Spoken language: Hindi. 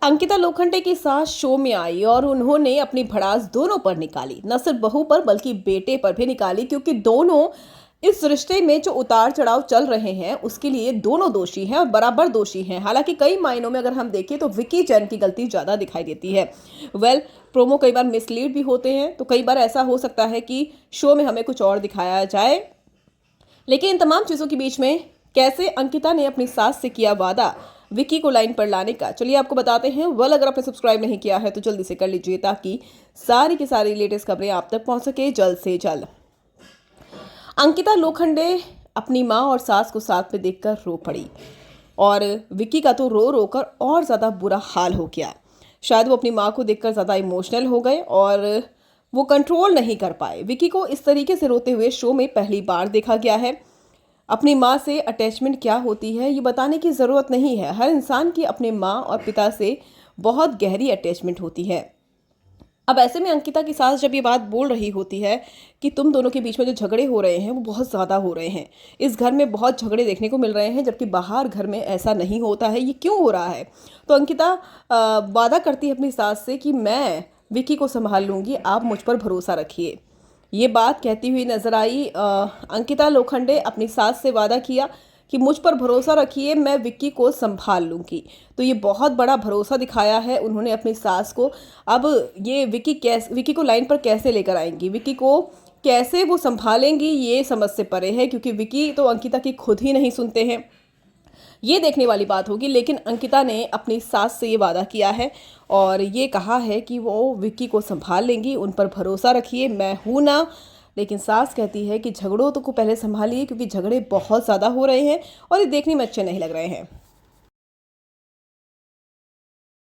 अंकिता लोखंडे की सास शो में आई और उन्होंने अपनी भड़ास दोनों पर निकाली। न सिर्फ बहू पर बल्कि बेटे पर भी निकाली, क्योंकि दोनों इस रिश्ते में जो उतार चढ़ाव चल रहे हैं उसके लिए दोनों दोषी हैं और बराबर दोषी हैं। हालांकि कई मायनों में अगर हम देखें तो विकी जैन की गलती ज़्यादा दिखाई देती है। प्रोमो कई बार मिसलीड भी होते हैं, तो कई बार ऐसा हो सकता है कि शो में हमें कुछ और दिखाया जाए। लेकिन इन तमाम चीज़ों के बीच में कैसे अंकिता ने अपनी सास से किया वादा विकी को लाइन पर लाने का, चलिए आपको बताते हैं। अगर आपने सब्सक्राइब नहीं किया है तो जल्दी से कर लीजिए, ताकि सारी की सारी लेटेस्ट खबरें आप तक पहुंच सके जल्द से जल्द। अंकिता लोखंडे अपनी मां और सास को साथ में देखकर रो पड़ी और विकी का तो रो रो कर और ज़्यादा बुरा हाल हो गया। शायद वो अपनी मां को देखकर ज़्यादा इमोशनल हो गए और वो कंट्रोल नहीं कर पाए। विकी को इस तरीके से रोते हुए शो में पहली बार देखा गया है। अपनी माँ से अटैचमेंट क्या होती है ये बताने की ज़रूरत नहीं है। हर इंसान की अपने माँ और पिता से बहुत गहरी अटैचमेंट होती है। अब ऐसे में अंकिता की सास जब ये बात बोल रही होती है कि तुम दोनों के बीच में जो झगड़े हो रहे हैं वो बहुत ज़्यादा हो रहे हैं, इस घर में बहुत झगड़े देखने को मिल रहे हैं, जबकि बाहर घर में ऐसा नहीं होता है, ये क्यों हो रहा है। तो अंकिता वादा करती है अपनी सास से कि मैं विकी को संभाल लूँगी, आप मुझ पर भरोसा रखिए। ये बात कहती हुई नजर आई अंकिता लोखंडे अपनी सास से वादा किया कि मुझ पर भरोसा रखिए, मैं विक्की को संभाल लूँगी। तो ये बहुत बड़ा भरोसा दिखाया है उन्होंने अपनी सास को। अब ये विक्की को लाइन पर कैसे लेकर आएंगी, विक्की को कैसे वो संभालेंगी, ये समझ से परे है, क्योंकि विक्की तो अंकिता की खुद ही नहीं सुनते हैं। ये देखने वाली बात होगी। लेकिन अंकिता ने अपनी सास से ये वादा किया है और ये कहा है कि वो विक्की को संभाल लेंगी, उन पर भरोसा रखिए, मैं हूँ ना। लेकिन सास कहती है कि झगड़ों तो को पहले संभालिए, क्योंकि झगड़े बहुत ज़्यादा हो रहे हैं और ये देखने में अच्छे नहीं लग रहे हैं।